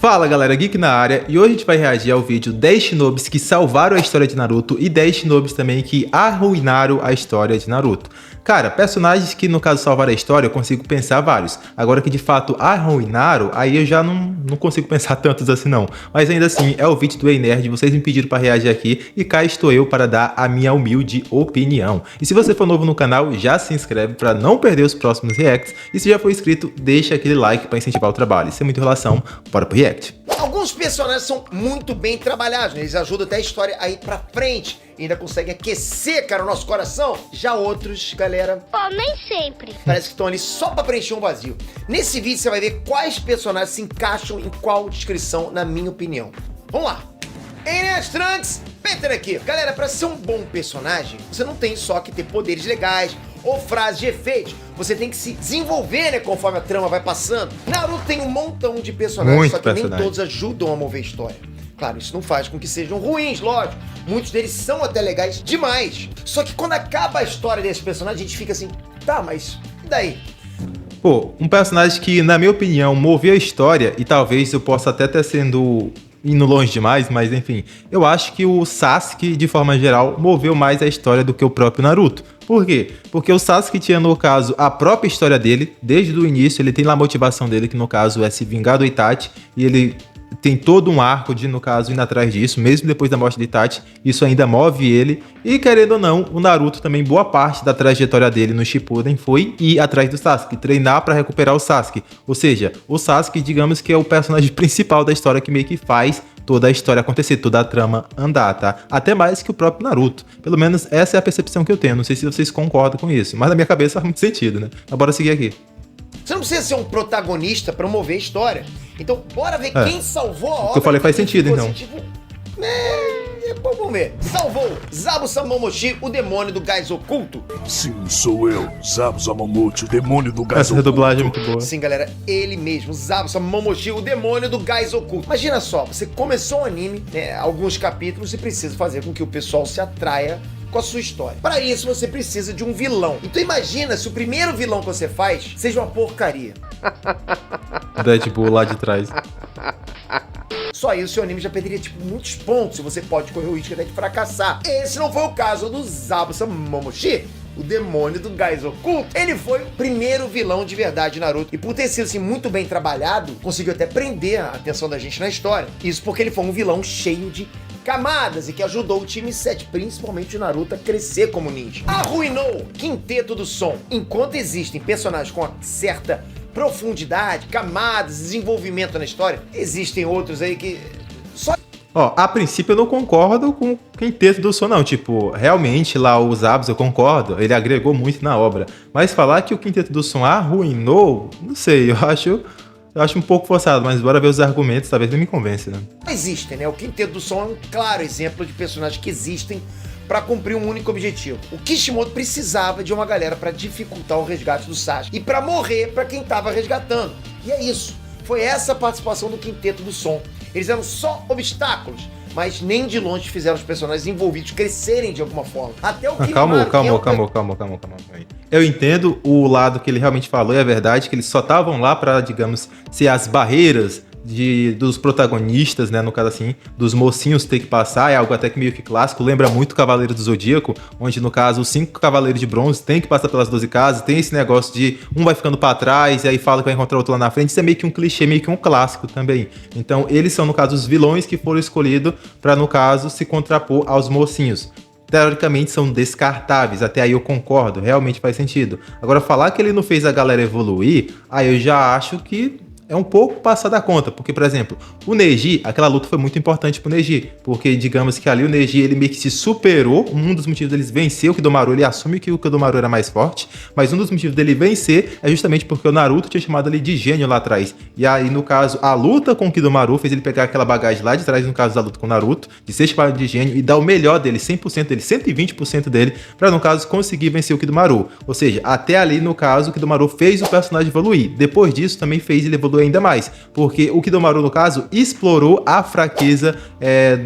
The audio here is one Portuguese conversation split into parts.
Fala galera, Geek na área, e hoje a gente vai reagir ao vídeo 10 Shinobis que salvaram a história de Naruto e 10 Shinobis também que arruinaram a história de Naruto. Cara, personagens que no caso salvaram a história eu consigo pensar vários, agora que de fato arruinaram, aí eu já não consigo pensar tantos assim não. Mas ainda assim, é o vídeo do Ei Nerd, vocês me pediram para reagir aqui e cá estou eu para dar a minha humilde opinião. E se você for novo no canal, já se inscreve para não perder os próximos reacts, e se já for inscrito, deixa aquele like para incentivar o trabalho. Sem muita enrolação, bora pro react. Alguns personagens são muito bem trabalhados, né? Eles ajudam até a história a ir pra frente e ainda conseguem aquecer, cara, o nosso coração. Já outros, galera... nem sempre. Parece que estão ali só pra preencher um vazio. Nesse vídeo você vai ver quais personagens se encaixam em qual descrição, na minha opinião. Vamos lá. Enes Trunks, Peter aqui. Galera, pra ser um bom personagem, você não tem só que ter poderes legais ou frases de efeito. Você tem que se desenvolver, né, conforme a trama vai passando. Naruto tem um montão de personagens, só que nem todos ajudam a mover a história. Claro, isso não faz com que sejam ruins, lógico. Muitos deles são até legais demais. Só que quando acaba a história desse personagem, a gente fica assim, tá, mas e daí? Pô, um personagem que, na minha opinião, moveu a história, e talvez eu possa até estar indo longe demais, mas enfim, eu acho que o Sasuke, de forma geral, moveu mais a história do que o próprio Naruto. Por quê? Porque o Sasuke tinha, no caso, a própria história dele, desde o início, ele tem lá a motivação dele, que no caso é se vingar do Itachi, e ele tem todo um arco de, no caso, indo atrás disso, mesmo depois da morte de Itachi, isso ainda move ele, e querendo ou não, o Naruto também, boa parte da trajetória dele no Shippuden foi ir atrás do Sasuke, treinar para recuperar o Sasuke, ou seja, o Sasuke, digamos que é o personagem principal da história que meio que faz toda a história acontecer, toda a trama andar, tá? Até mais que o próprio Naruto. Pelo menos essa é a percepção que eu tenho. Não sei se vocês concordam com isso, mas na minha cabeça faz muito sentido, né? Mas bora seguir aqui. Você não precisa ser um protagonista pra mover a história. Então, bora ver quem salvou a obra. O que eu falei faz sentido, então. Assim, tipo, vamos ver. Salvou Zabuza Momoshi, o demônio do gás oculto. Sim, sou eu, Zabuza Momoshi, o demônio do gás oculto. Essa redublagem é muito boa. Sim, galera, ele mesmo, Zabuza Momoshi, o demônio do gás oculto. Imagina só, você começou um anime, né, alguns capítulos, e precisa fazer com que o pessoal se atraia com a sua história. Para isso, você precisa de um vilão. Então imagina se o primeiro vilão que você faz seja uma porcaria. Deadpool lá de trás. Só isso, seu anime já perderia, tipo, muitos pontos, e você pode correr o risco até de fracassar. Esse não foi o caso do Zabuza Momoshi, o demônio do gás oculto. Ele foi o primeiro vilão de verdade de Naruto, e por ter sido assim muito bem trabalhado, conseguiu até prender a atenção da gente na história. Isso porque ele foi um vilão cheio de camadas e que ajudou o time 7, principalmente o Naruto, a crescer como ninja. Arruinou o Quinteto do Som. Enquanto existem personagens com uma certa profundidade, camadas, desenvolvimento na história, existem outros aí que só... Ó, a princípio eu não concordo com o Quinteto do Som, não. Tipo, realmente lá os Zabuza, eu concordo, ele agregou muito na obra. Mas falar que o Quinteto do Som arruinou, não sei, eu acho um pouco forçado, mas bora ver os argumentos, talvez ele me convença, né? Existem, né? O Quinteto do Som é um claro exemplo de personagens que existem para cumprir um único objetivo. O Kishimoto precisava de uma galera para dificultar o resgate do Sasuke e para morrer para quem tava resgatando. E é isso. Foi essa a participação do Quinteto do Som. Eles eram só obstáculos, mas nem de longe fizeram os personagens envolvidos crescerem de alguma forma. Até o Calma. Eu entendo o lado que ele realmente falou, e é verdade que eles só estavam lá para, digamos, ser as barreiras dos protagonistas, né, no caso assim, dos mocinhos ter que passar, é algo até que meio que clássico, lembra muito Cavaleiro do Zodíaco, onde no caso os 5 Cavaleiros de Bronze tem que passar pelas 12 casas, tem esse negócio de um vai ficando pra trás, e aí fala que vai encontrar outro lá na frente, isso é meio que um clichê, meio que um clássico também. Então eles são, no caso, os vilões que foram escolhidos pra, no caso, se contrapor aos mocinhos. Teoricamente são descartáveis, até aí eu concordo, realmente faz sentido. Agora falar que ele não fez a galera evoluir, aí eu já acho que é um pouco passado da conta, porque, por exemplo, o Neji, aquela luta foi muito importante pro Neji, porque, digamos que ali o Neji, ele meio que se superou, um dos motivos dele vencer o Kidomaru, ele assume que o Kidomaru era mais forte, mas um dos motivos dele vencer é justamente porque o Naruto tinha chamado ele de gênio lá atrás, e aí, no caso, a luta com o Kidomaru fez ele pegar aquela bagagem lá de trás, no caso da luta com o Naruto, de ser chamado de gênio e dar o melhor dele, 100% dele, 120% dele, pra, no caso, conseguir vencer o Kidomaru, ou seja, até ali, no caso, o Kidomaru fez o personagem evoluir, depois disso, também fez ele evoluir evoluir ainda mais. Porque o Kidomaru, no caso, explorou a fraqueza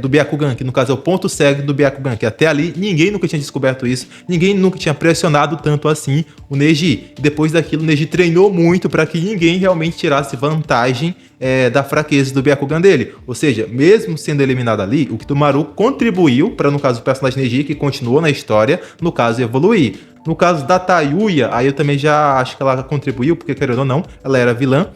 do Byakugan, que no caso é o ponto cego do Byakugan, que até ali ninguém nunca tinha descoberto isso, ninguém nunca tinha pressionado tanto assim o Neji. E depois daquilo, o Neji treinou muito para que ninguém realmente tirasse vantagem da fraqueza do Byakugan dele. Ou seja, mesmo sendo eliminado ali, o Kidomaru contribuiu para, no caso, o personagem Neji, que continuou na história, no caso, evoluir. No caso da Tayuya, aí eu também já acho que ela contribuiu, porque querendo ou não, ela era vilã.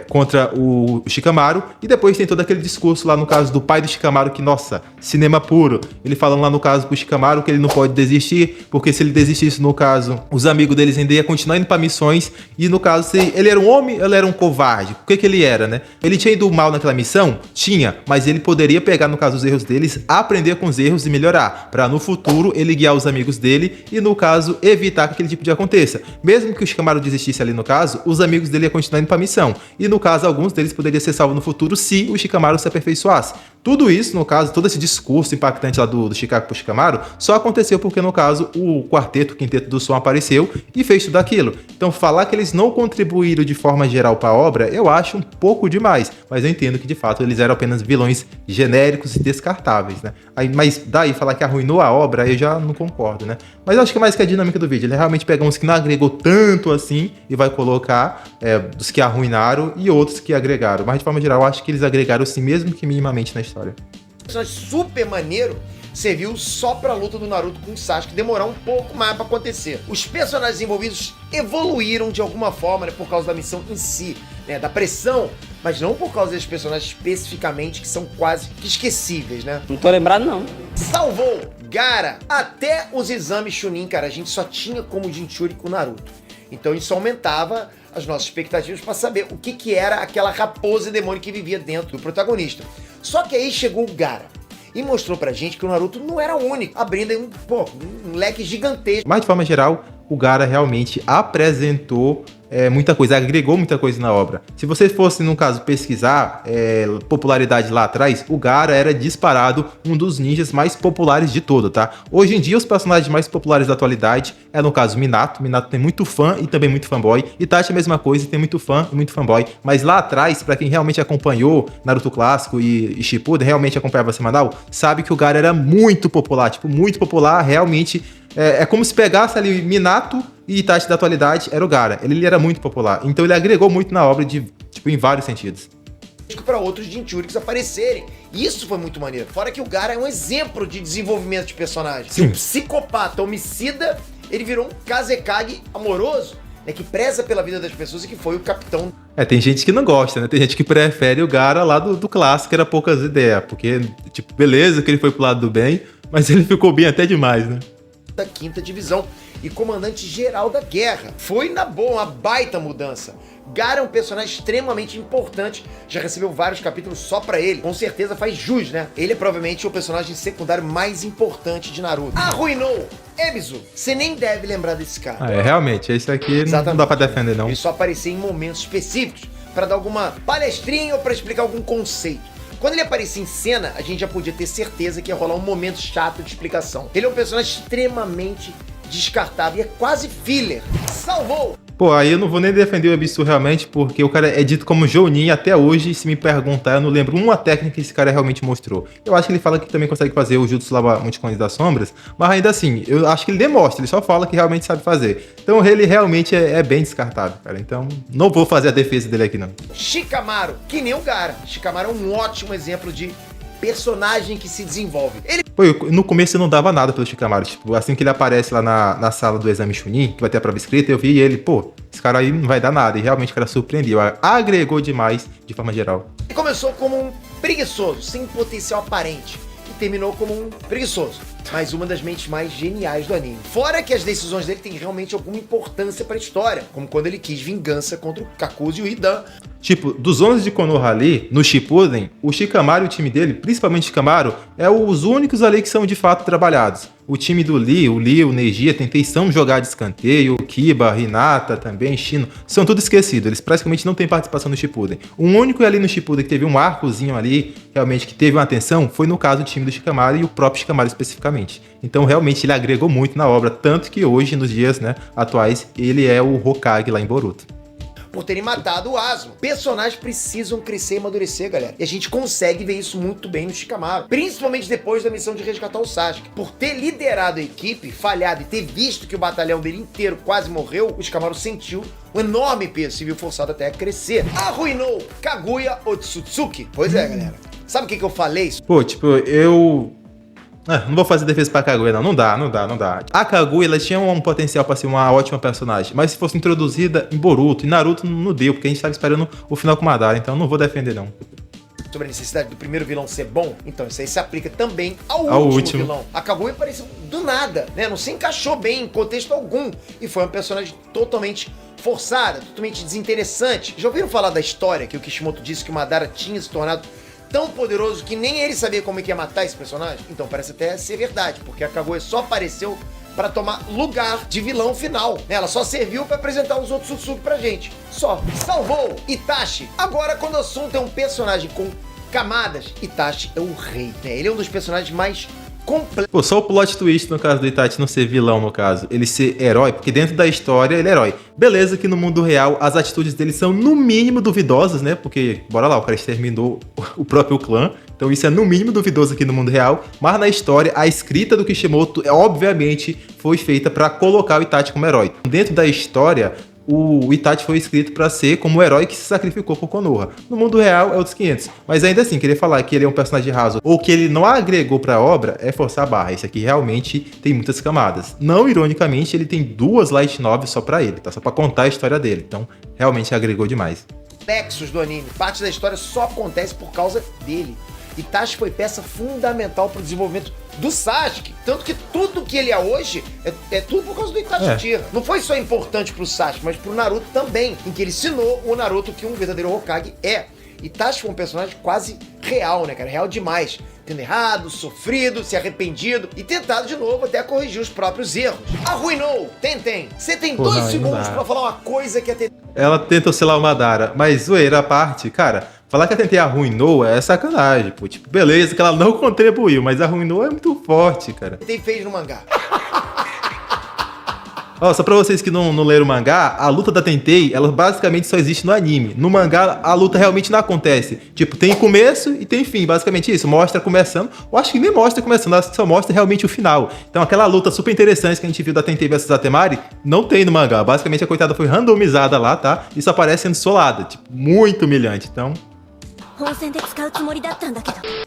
Contra o Shikamaru, e depois tem todo aquele discurso lá no caso do pai do Shikamaru, que, nossa, cinema puro, ele falando lá no caso pro Shikamaru que ele não pode desistir, porque se ele desistisse, no caso, os amigos deles ainda iam continuar indo pra missões, e no caso, se ele era um homem, ele era um covarde, o que ele era, né? Ele tinha ido mal naquela missão? Tinha, mas ele poderia pegar, no caso, os erros deles, aprender com os erros e melhorar, pra no futuro ele guiar os amigos dele, e no caso, evitar que aquele tipo de aconteça. Mesmo que o Shikamaru desistisse ali no caso, os amigos dele iam continuar indo pra missão. E no caso, alguns deles poderiam ser salvos no futuro se o Shikamaru se aperfeiçoasse. Tudo isso, no caso, todo esse discurso impactante lá do Shikako pro Shikamaru, só aconteceu porque, no caso, o quinteto do som apareceu e fez tudo aquilo. Então, falar que eles não contribuíram de forma geral para a obra, eu acho um pouco demais. Mas eu entendo que, de fato, eles eram apenas vilões genéricos e descartáveis, né? Mas daí, falar que arruinou a obra, eu já não concordo, né? Mas eu acho que é mais que a dinâmica do vídeo. Ele realmente pega uns que não agregou tanto assim e vai colocar dos que arruinaram e outros que agregaram. Mas, de forma geral, eu acho que eles agregaram, sim, mesmo que minimamente na história. Personagem super maneiro serviu só pra luta do Naruto com o Sasuke demorar um pouco mais pra acontecer. Os personagens envolvidos evoluíram de alguma forma, né, por causa da missão em si, né, da pressão, mas não por causa desses personagens especificamente que são quase que esquecíveis, né? Não tô lembrado, não. Salvou Gaara. Até os exames Chunin, cara, a gente só tinha como Jinchuri com o Naruto. Então isso aumentava as nossas expectativas pra saber o que era aquela raposa e demônio que vivia dentro do protagonista. Só que aí chegou o Gaara e mostrou pra gente que o Naruto não era o único, abrindo aí um leque gigantesco. Mas, de forma geral, o Gaara realmente apresentou muita coisa, agregou muita coisa na obra. Se você fosse, no caso, pesquisar popularidade lá atrás, o Gaara era disparado um dos ninjas mais populares de todo, tá? Hoje em dia, os personagens mais populares da atualidade é, no caso, Minato. Minato tem muito fã e também muito fanboy. Itachi é a mesma coisa, tem muito fã e muito fanboy. Mas lá atrás, pra quem realmente acompanhou Naruto Clássico e Shippuden, realmente acompanhava semanal, sabe que o Gaara era muito popular, tipo, muito popular, realmente. É como se pegasse ali Minato e Itachi da atualidade, era o Gaara. Ele era muito popular. Então ele agregou muito na obra em vários sentidos. Para outros Jinchurikis aparecerem. Isso foi muito maneiro. Fora que o Gaara é um exemplo de desenvolvimento de personagem. Sim. Um psicopata homicida, ele virou um Kazekage amoroso, né, que preza pela vida das pessoas e que foi o capitão. Tem gente que não gosta, né? Tem gente que prefere o Gaara lá do clássico, era poucas ideias. Porque, tipo, beleza que ele foi pro lado do bem, mas ele ficou bem até demais, né? Da 5ª divisão e comandante geral da guerra. Foi, na boa, uma baita mudança. Gaara é um personagem extremamente importante, já recebeu vários capítulos só pra ele, com certeza faz jus, né? Ele é provavelmente o personagem secundário mais importante de Naruto. Arruinou Ebisu, você nem deve lembrar desse cara. Realmente, esse aqui não dá pra defender, não. Ele só aparecia em momentos específicos, pra dar alguma palestrinha ou pra explicar algum conceito. Quando ele aparecia em cena, a gente já podia ter certeza que ia rolar um momento chato de explicação. Ele é um personagem extremamente descartável e é quase filler. Salvou! Pô, aí eu não vou nem defender o Ebisu realmente, porque o cara é dito como Jounin até hoje, se me perguntar, eu não lembro uma técnica que esse cara realmente mostrou. Eu acho que ele fala que também consegue fazer o Jutsu lá, Multicões das Sombras, mas ainda assim, eu acho que ele demonstra, ele só fala que realmente sabe fazer. Então ele realmente é bem descartável, cara. Então não vou fazer a defesa dele aqui, não. Shikamaru, que nem o Gaara. Shikamaru é um ótimo exemplo de personagem que se desenvolve. Pô, no começo eu não dava nada pelo Shikamaru. Tipo, assim que ele aparece lá na sala do exame Chunin, que vai ter a prova escrita, eu vi ele, pô, esse cara aí não vai dar nada. E realmente o cara surpreendeu. Agregou demais de forma geral. Ele começou como um preguiçoso, sem potencial aparente. E terminou como um preguiçoso. Mas uma das mentes mais geniais do anime. Fora que as decisões dele têm realmente alguma importância pra história. Como quando ele quis vingança contra o Kakuzu e o Hidan. Tipo, dos 11 de Konoha ali, no Shippuden, o Shikamaru e o time dele, principalmente o Shikamaru, é os únicos ali que são de fato trabalhados. O time do Lee, o Neji, a Tensão jogar de escanteio, o Kiba, Hinata também, Shino, são tudo esquecidos. Eles praticamente não têm participação no Shippuden. O único ali no Shippuden que teve um arcozinho ali, realmente que teve uma atenção, foi no caso do time do Shikamaru e o próprio Shikamaru especificamente. Então, realmente, ele agregou muito na obra, tanto que hoje, nos dias, né, atuais, ele é o Hokage lá em Boruto. por terem matado o Asuma. Personagens precisam crescer e amadurecer, galera. E a gente consegue ver isso muito bem no Shikamaru. Principalmente depois da missão de resgatar o Sasuke. Por ter liderado a equipe, falhado e ter visto que o batalhão dele inteiro quase morreu, o Shikamaru sentiu um enorme peso, se viu forçado até a crescer. Arruinou Kaguya Otsutsuki. Pois é, galera. Sabe o que eu falei? Pô, tipo, eu... não vou fazer defesa pra Kaguya, não. Não dá. A Kaguya, ela tinha um potencial pra ser uma ótima personagem, mas se fosse introduzida em Boruto e Naruto, não deu, porque a gente tava esperando o final com Madara, então não vou defender, não. Sobre a necessidade do primeiro vilão ser bom, então isso aí se aplica também ao último vilão. A Kaguya apareceu do nada, né? Não se encaixou bem em contexto algum e foi uma personagem totalmente forçada, totalmente desinteressante. Já ouviram falar da história que o Kishimoto disse que o Madara tinha se tornado tão poderoso que nem ele sabia como é que ia matar esse personagem? Então parece até ser verdade, porque a Kaguya só apareceu para tomar lugar de vilão final. Ela só serviu para apresentar os outros Otsutsuki pra gente. Só. Salvou Itachi. Agora, quando o assunto é um personagem com camadas, Itachi é o rei, né? Ele é um dos personagens mais completos. Pô, só o plot twist no caso do Itachi não ser vilão, no caso. Ele ser herói, porque dentro da história ele é herói. Beleza que no mundo real as atitudes dele são no mínimo duvidosas, né? Porque, bora lá, o cara exterminou o próprio clã. Então isso é no mínimo duvidoso aqui no mundo real. Mas na história, a escrita do Kishimoto, obviamente, foi feita pra colocar o Itachi como herói. Dentro da história, o Itachi foi escrito pra ser como o herói que se sacrificou por Konoha. No mundo real é outros 500. Mas ainda assim, querer falar que ele é um personagem raso ou que ele não agregou pra obra é forçar a barra. Esse aqui realmente tem muitas camadas. Não ironicamente, ele tem 2 light novels só pra ele, tá? Só pra contar a história dele. Então, realmente agregou demais. Complexos do anime. Parte da história só acontece por causa dele. Itachi foi peça fundamental pro desenvolvimento do Sasuke. Tanto que tudo que ele é hoje é tudo por causa do Itachi Uchiha. Não foi só importante pro Sasuke, mas pro Naruto também, em que ele ensinou o Naruto que um verdadeiro Hokage é. Itachi foi um personagem quase real, né, cara? Real demais. Tendo errado, sofrido, se arrependido e tentado de novo até corrigir os próprios erros. Arruinou Tenten. Você tem 2 segundos pra falar uma coisa que a Tenten... Ela tenta oscilar o Madara, mas zoeira à parte, cara, falar que a Tenten arruinou é sacanagem, pô. Tipo, beleza que ela não contribuiu, mas arruinou é muito forte, cara. Tenten fez no mangá. Ó, só pra vocês que não leram o mangá, a luta da Tentei, ela basicamente só existe no anime. No mangá, a luta realmente não acontece. Tipo, tem começo e tem fim, basicamente isso. Mostra começando, eu acho que nem mostra começando, acho que só mostra realmente o final. Então aquela luta super interessante que a gente viu da Tentei versus Atemari, não tem no mangá. Basicamente a coitada foi randomizada lá, tá? E só aparece sendo solada, tipo, muito humilhante, então...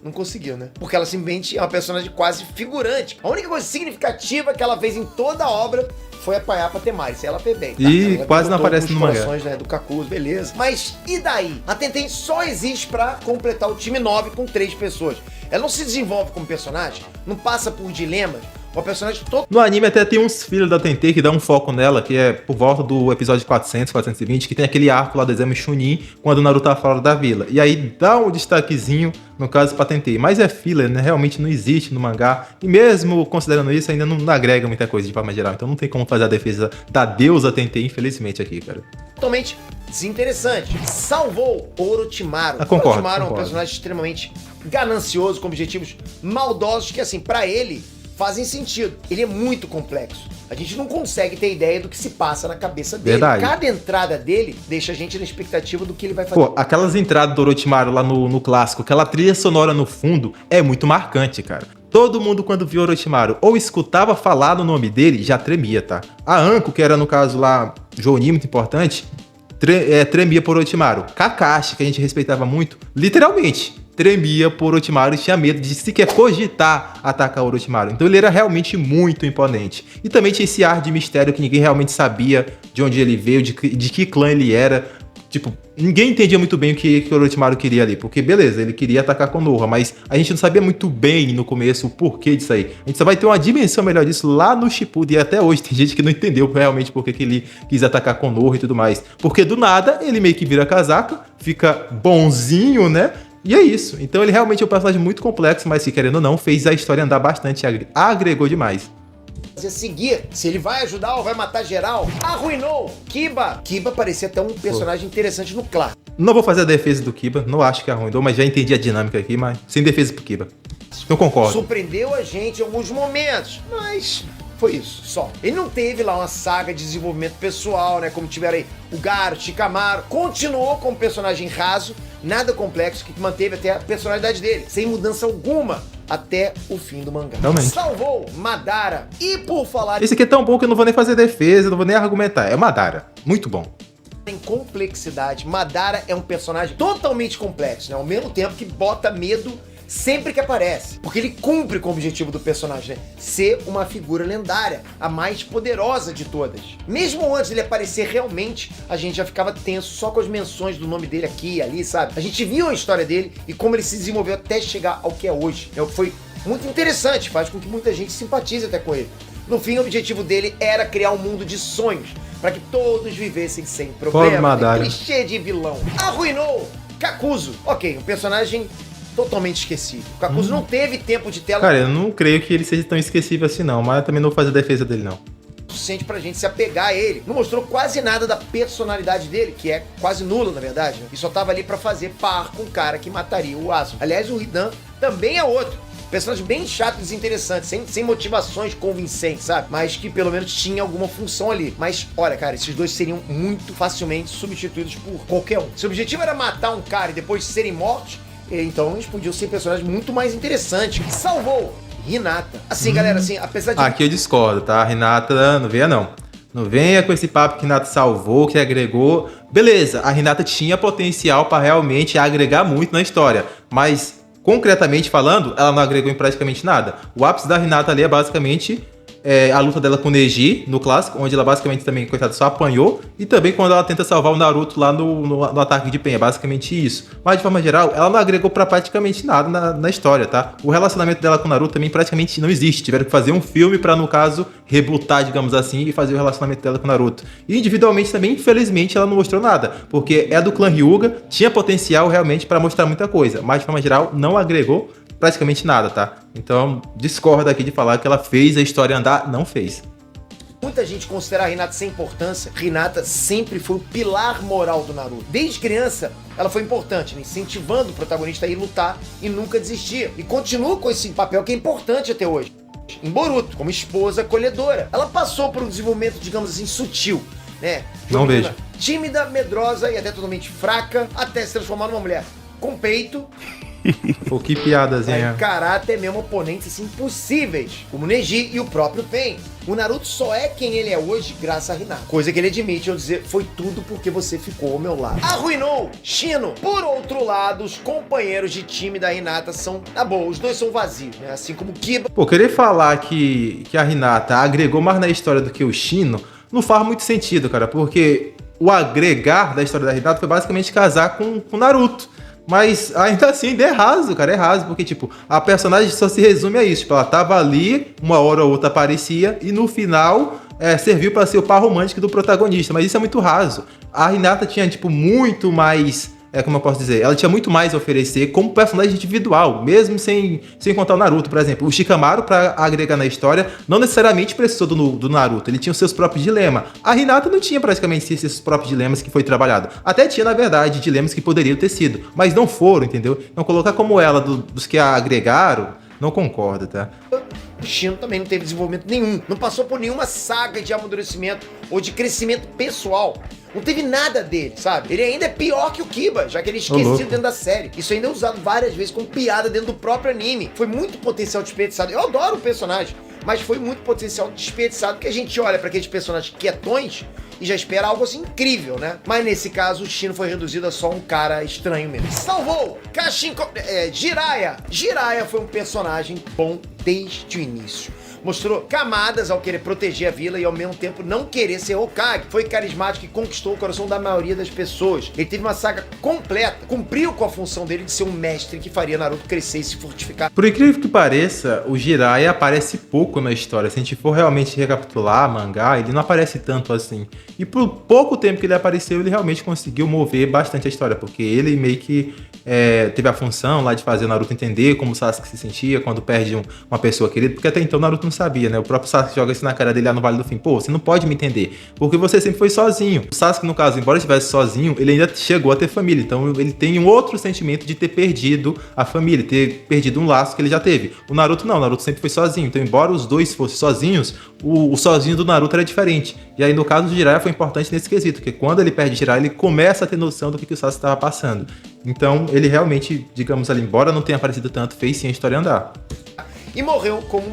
Não conseguiu, né? Porque ela simplesmente é uma personagem quase figurante. A única coisa significativa que ela fez em toda a obra foi apanhar pra Temari. Se ela fez bem, tá? E ela quase não aparece no mangá. Né, do Kakuzu, beleza. Mas e daí? A Tenten só existe pra completar o time 9 com 3 pessoas. Ela não se desenvolve como personagem, não passa por dilemas. Uma personagem todo... No anime até tem uns filhos da Tentei que dá um foco nela, que é por volta do episódio 400, 420, que tem aquele arco lá do exame Chunin, quando o Naruto tá fora da vila. E aí dá um destaquezinho, no caso, pra Tentei. Mas é filler, né? Realmente não existe no mangá. E mesmo considerando isso, ainda não agrega muita coisa de forma geral. Então não tem como fazer a defesa da deusa Tentei, infelizmente, aqui, cara. Totalmente desinteressante. Salvou Orochimaru. Concordo, Orochimaru é um personagem extremamente ganancioso, com objetivos maldosos, que assim, pra ele... fazem sentido. Ele é muito complexo. A gente não consegue ter ideia do que se passa na cabeça dele. Verdade. Cada entrada dele deixa a gente na expectativa do que ele vai fazer. Pô, aquelas entradas do Orochimaru lá no clássico, aquela trilha sonora no fundo, é muito marcante, cara. Todo mundo, quando viu Orochimaru ou escutava falar no nome dele, já tremia, tá? A Anko, que era no caso lá, Jonin, muito importante, tremia por Orochimaru. Kakashi, que a gente respeitava muito, literalmente tremia por Orochimaru e tinha medo de sequer cogitar atacar Orochimaru. Então ele era realmente muito imponente. E também tinha esse ar de mistério que ninguém realmente sabia de onde ele veio, de que clã ele era. Tipo, ninguém entendia muito bem o que o Orochimaru queria ali. Porque, beleza, ele queria atacar Konoha, mas a gente não sabia muito bem no começo o porquê disso aí. A gente só vai ter uma dimensão melhor disso lá no Shippuden. E até hoje tem gente que não entendeu realmente por que ele quis atacar Konoha e tudo mais. Porque do nada, ele meio que vira casaca, fica bonzinho, né? E é isso. Então ele realmente é um personagem muito complexo, mas que, querendo ou não, fez a história andar bastante, agregou demais. Seguir, se ele vai ajudar ou vai matar geral. Arruinou Kiba. Kiba parecia até um personagem interessante no clássico. Não vou fazer a defesa do Kiba, não acho que arruinou, mas já entendi a dinâmica aqui, mas sem defesa pro Kiba. Não concordo. Surpreendeu a gente em alguns momentos, mas Foi isso, só. Ele não teve lá uma saga de desenvolvimento pessoal, né? Como tiveram aí o Gaara, o Shikamaru. Continuou como personagem raso, nada complexo, que manteve até a personalidade dele, sem mudança alguma, até o fim do mangá. Realmente. Salvou Madara. E por falar Esse aqui é tão bom que eu não vou nem fazer defesa, não vou nem argumentar. É Madara. Muito bom. em complexidade, Madara é um personagem totalmente complexo, né? Ao mesmo tempo que bota medo sempre que aparece, porque ele cumpre com o objetivo do personagem, né? Ser uma figura lendária, a mais poderosa de todas. Mesmo antes dele aparecer realmente, a gente já ficava tenso só com as menções do nome dele aqui e ali, sabe? A gente viu a história dele e como ele se desenvolveu até chegar ao que é hoje. É o que foi muito interessante, faz com que muita gente simpatize até com ele. No fim, o objetivo dele era criar um mundo de sonhos, para que todos vivessem sem problema. Clichê de vilão. Arruinou Kakuzu. Ok, um personagem totalmente esquecível. O Kakuzu não teve tempo de tela Cara, eu não creio que ele seja tão esquecível assim não, mas eu também não vou fazer defesa dele não. suficiente pra gente se apegar a ele. Não mostrou quase nada da personalidade dele, que é quase nula, na verdade, né? E só tava ali pra fazer par com o cara que mataria o Asuma. Aliás, o Hidan também é outro. Personagem bem chato e desinteressante, sem motivações convincentes, sabe? Mas que pelo menos tinha alguma função ali. Mas, olha, cara, esses dois seriam muito facilmente substituídos por qualquer um. Se o objetivo era matar um cara e depois serem mortos, então eles podiam ser personagens muito mais interessantes. Salvou Hinata. Assim, galera, assim, apesar de... Aqui eu discordo, tá? Hinata, não venha não. Não venha com esse papo que Hinata salvou, que agregou. Beleza, a Hinata tinha potencial pra realmente agregar muito na história, mas... concretamente falando, ela não agregou em praticamente nada. O ápice da Hinata ali é basicamente a luta dela com o Neji, no clássico, onde ela basicamente também, coitada, só apanhou. E também quando ela tenta salvar o Naruto lá no ataque de Pen, é basicamente isso. Mas de forma geral, ela não agregou pra praticamente nada na história, tá? O relacionamento dela com o Naruto também praticamente não existe. Tiveram que fazer um filme pra, no caso, rebutar, digamos assim, e fazer o relacionamento dela com o Naruto. E individualmente também, infelizmente, ela não mostrou nada. Porque é do clã Hyuga, tinha potencial realmente pra mostrar muita coisa. Mas de forma geral, não agregou praticamente nada, tá? Então, discordo aqui de falar que ela fez a história andar, não fez. Muita gente considera a Hinata sem importância. Hinata sempre foi o pilar moral do Naruto. Desde criança, ela foi importante, né? Incentivando o protagonista a ir lutar e nunca desistir. E continua com esse papel que é importante até hoje. Em Boruto, como esposa acolhedora. Ela passou por um desenvolvimento, digamos assim, sutil, né? Não vejo. Tímida, medrosa e até totalmente fraca, até se transformar numa mulher com peito. Pô, que piadazinha. Encarar até mesmo oponentes assim, impossíveis, como o Neji e o próprio Pen. O Naruto só é quem ele é hoje graças a Hinata. Coisa que ele admite ao dizer, foi tudo porque você ficou ao meu lado. Arruinou Shino. Por outro lado, os companheiros de time da Hinata são, na boa, os dois são vazios, né? Assim como o Kiba. Pô, querer falar que a Hinata agregou mais na história do que o Shino não faz muito sentido, cara, porque o agregar da história da Hinata foi basicamente casar com o Naruto. Mas ainda assim é raso, cara, é raso, porque tipo, a personagem só se resume a isso, tipo, ela tava ali, uma hora ou outra aparecia, e no final serviu pra ser o par romântico do protagonista, mas isso é muito raso. A Hinata tinha, tipo, muito mais... como eu posso dizer, ela tinha muito mais a oferecer como personagem individual, mesmo sem contar o Naruto, por exemplo. O Shikamaru, pra agregar na história, não necessariamente precisou do Naruto, ele tinha os seus próprios dilemas. A Hinata não tinha praticamente esses próprios dilemas que foi trabalhado. Até tinha, na verdade, dilemas que poderiam ter sido, mas não foram, entendeu? Então colocar como ela dos que a agregaram, não concordo, tá? O Shino também não teve desenvolvimento nenhum, não passou por nenhuma saga de amadurecimento ou de crescimento pessoal. Não teve nada dele, sabe? Ele ainda é pior que o Kiba, já que ele é esquecido dentro da série. Isso ainda é usado várias vezes como piada dentro do próprio anime. Foi muito potencial desperdiçado. Eu adoro o personagem, mas foi muito potencial desperdiçado, porque a gente olha para aqueles personagens quietões e já espera algo assim incrível, né? Mas nesse caso, o Shino foi reduzido a só um cara estranho mesmo. Salvou! Jiraiya! Jiraiya foi um personagem bom desde o início. Mostrou camadas ao querer proteger a vila e ao mesmo tempo não querer ser Hokage. Foi carismático e conquistou o coração da maioria das pessoas. Ele teve uma saga completa, cumpriu com a função dele de ser um mestre que faria Naruto crescer e se fortificar. Por incrível que pareça, o Jiraiya aparece pouco na história. Se a gente for realmente recapitular mangá, ele não aparece tanto assim. E por pouco tempo que ele apareceu, ele realmente conseguiu mover bastante a história, porque ele meio que teve a função lá de fazer o Naruto entender como o Sasuke se sentia quando perde uma pessoa querida, porque até então o Naruto sabia, né? O próprio Sasuke joga isso na cara dele lá no Vale do Fim. Pô, você não pode me entender, porque você sempre foi sozinho. O Sasuke, no caso, embora estivesse sozinho, ele ainda chegou a ter família. Então ele tem um outro sentimento de ter perdido a família, ter perdido um laço que ele já teve. O Naruto não, o Naruto sempre foi sozinho. Então, embora os dois fossem sozinhos, o sozinho do Naruto era diferente. E aí, no caso do Jiraiya, foi importante nesse quesito, porque quando ele perde Jiraiya, ele começa a ter noção do que o Sasuke estava passando. Então, ele realmente, digamos ali, embora não tenha aparecido tanto, fez sim a história andar. E morreu como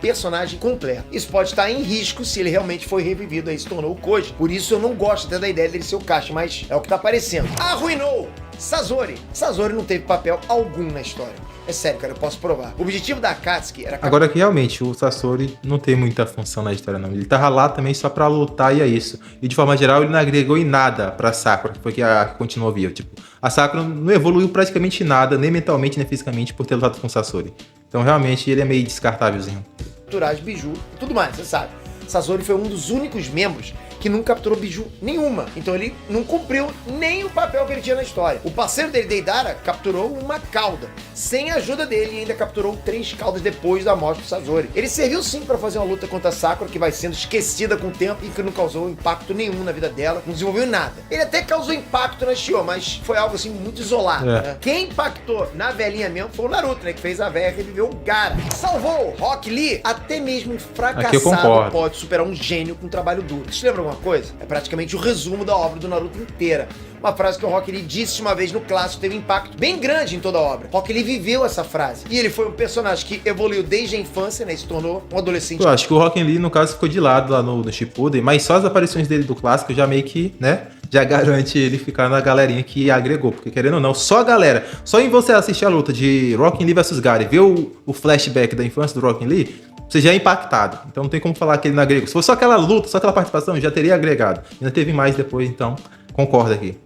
personagem completo. Isso pode estar em risco se ele realmente foi revivido, aí se tornou o Koji. Por isso eu não gosto até da ideia dele ser o Kakashi, mas é o que tá aparecendo. Arruinou Sasori. Sasori não teve papel algum na história. É sério, cara, eu posso provar. O objetivo da Akatsuki era... Agora que realmente o Sasori não tem muita função na história, não. Ele tava lá também só pra lutar e é isso. E de forma geral ele não agregou em nada pra Sakura, que foi que continuou viva. Tipo, a Sakura não evoluiu praticamente nada, nem mentalmente, nem fisicamente, por ter lutado com o Sasori. Então realmente ele é meio descartávelzinho. Capturar Biju e tudo mais, você sabe. Sasori foi um dos únicos membros que não capturou Biju nenhuma. Então ele não cumpriu nem o papel que ele tinha na história. O parceiro dele, Deidara, capturou uma cauda. Sem a ajuda dele, e ainda capturou 3 caudas depois da morte do Sasori. Ele serviu sim pra fazer uma luta contra a Sakura, que vai sendo esquecida com o tempo e que não causou impacto nenhum na vida dela. Não desenvolveu nada. Ele até causou impacto na Shio, mas foi algo assim muito isolado. Né? Quem impactou na velhinha mesmo foi o Naruto, né? Que fez a velha reviver o Gaara. Salvou Rock Lee. Até mesmo um fracassado pode superar um gênio com um trabalho duro. Você lembra alguma coisa? É praticamente o resumo da obra do Naruto inteira. Uma frase que o Rock Lee disse uma vez no clássico, teve um impacto bem grande em toda a obra. Rock Lee viveu essa frase. E ele foi um personagem que evoluiu desde a infância, né? E se tornou um adolescente. Eu acho que o Rock Lee, no caso, ficou de lado lá no Shippuden, mas só as aparições dele do clássico já meio que, né? Já garante ele ficar na galerinha que agregou. Porque querendo ou não, só a galera, só em você assistir a luta de Rock Lee vs Gaara e ver o flashback da infância do Rock Lee, você já é impactado. Então não tem como falar que ele não agregou. Se fosse só aquela luta, só aquela participação, já teria agregado. Ainda teve mais depois, então concordo aqui.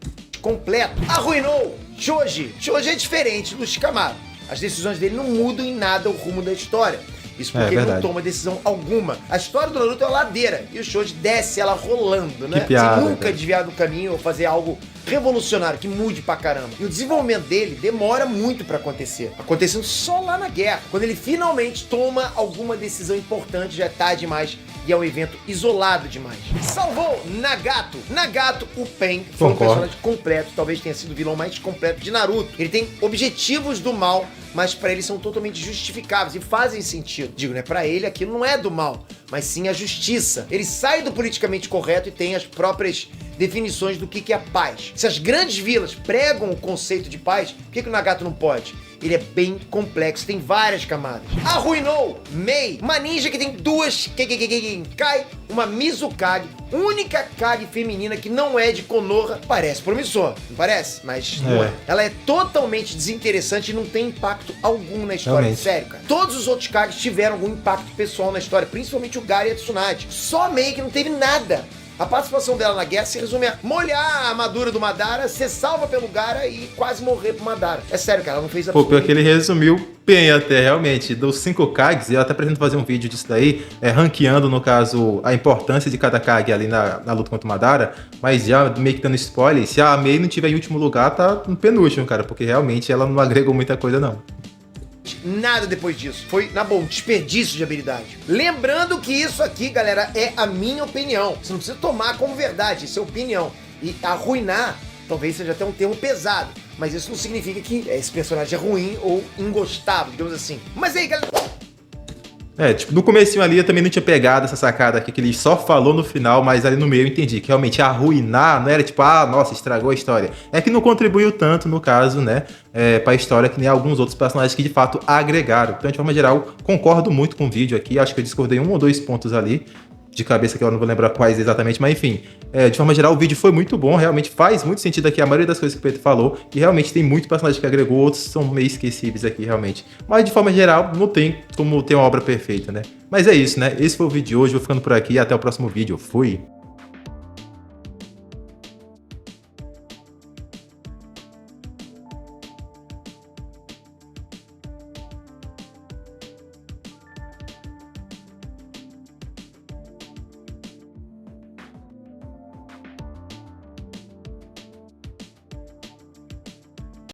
Completo. Arruinou Choji. Choji é diferente do Shikamaru. As decisões dele não mudam em nada o rumo da história. Isso porque ele não toma decisão alguma. A história do Naruto é uma ladeira e o Choji desce ela rolando, né? Que piada, sem nunca desviar do caminho ou fazer algo revolucionário, que mude pra caramba. E o desenvolvimento dele demora muito pra acontecer. Acontecendo só lá na guerra. Quando ele finalmente toma alguma decisão importante, já é tarde demais e é um evento isolado demais. Salvou Nagato. Nagato, o Pen, foi um personagem completo, talvez tenha sido o vilão mais completo de Naruto. Ele tem objetivos do mal, mas pra ele são totalmente justificáveis e fazem sentido. Digo, né? Pra ele aquilo não é do mal, mas sim a justiça. Ele sai do politicamente correto e tem as próprias definições do que é paz. Se as grandes vilas pregam o conceito de paz, por que o Nagato não pode? Ele é bem complexo, tem várias camadas. Arruinou Mei, uma ninja que tem 2 Kai, uma Mizukage, única Kage feminina que não é de Konoha. Parece promissor, não parece? Mas não é. Ela é totalmente desinteressante e não tem impacto algum na história. Realmente. Sério, cara. Todos os outros Kages tiveram algum impacto pessoal na história, principalmente o Gaara e a Tsunade. Só a Mei que não teve nada. A participação dela na guerra se resume a molhar a armadura do Madara, ser salva pelo Gaara e quase morrer pro Madara. É sério, cara, ela não fez absolutamente... Pô, pior que ele resumiu bem até, realmente. Dos 5 Kages, eu até pretendo fazer um vídeo disso daí, ranqueando, no caso, a importância de cada Kage ali na luta contra o Madara, mas já meio que dando spoiler, se a Mei não tiver em último lugar, tá no penúltimo, cara, porque realmente ela não agregou muita coisa, não. Nada depois disso. Foi, na bom, desperdício de habilidade. Lembrando que isso aqui, galera, é a minha opinião. Você não precisa tomar como verdade, isso é opinião. E arruinar, talvez seja até um termo pesado, mas isso não significa que esse personagem é ruim ou ingostável, digamos assim. Mas aí, galera... Tipo, no comecinho ali eu também não tinha pegado essa sacada aqui, que ele só falou no final, mas ali no meio eu entendi que realmente arruinar não era tipo, nossa, estragou a história. É que não contribuiu tanto, no caso, né, pra história, que nem alguns outros personagens que de fato agregaram. Então, de forma geral, concordo muito com o vídeo aqui, acho que eu discordei 1 ou 2 pontos ali, de cabeça que eu não vou lembrar quais exatamente, mas enfim, de forma geral o vídeo foi muito bom, realmente faz muito sentido aqui a maioria das coisas que o Pedro falou, e realmente tem muito personagem que agregou, outros são meio esquecíveis aqui, realmente. Mas de forma geral, não tem como ter uma obra perfeita, né? Mas é isso, né? Esse foi o vídeo de hoje, vou ficando por aqui e até o próximo vídeo. Fui!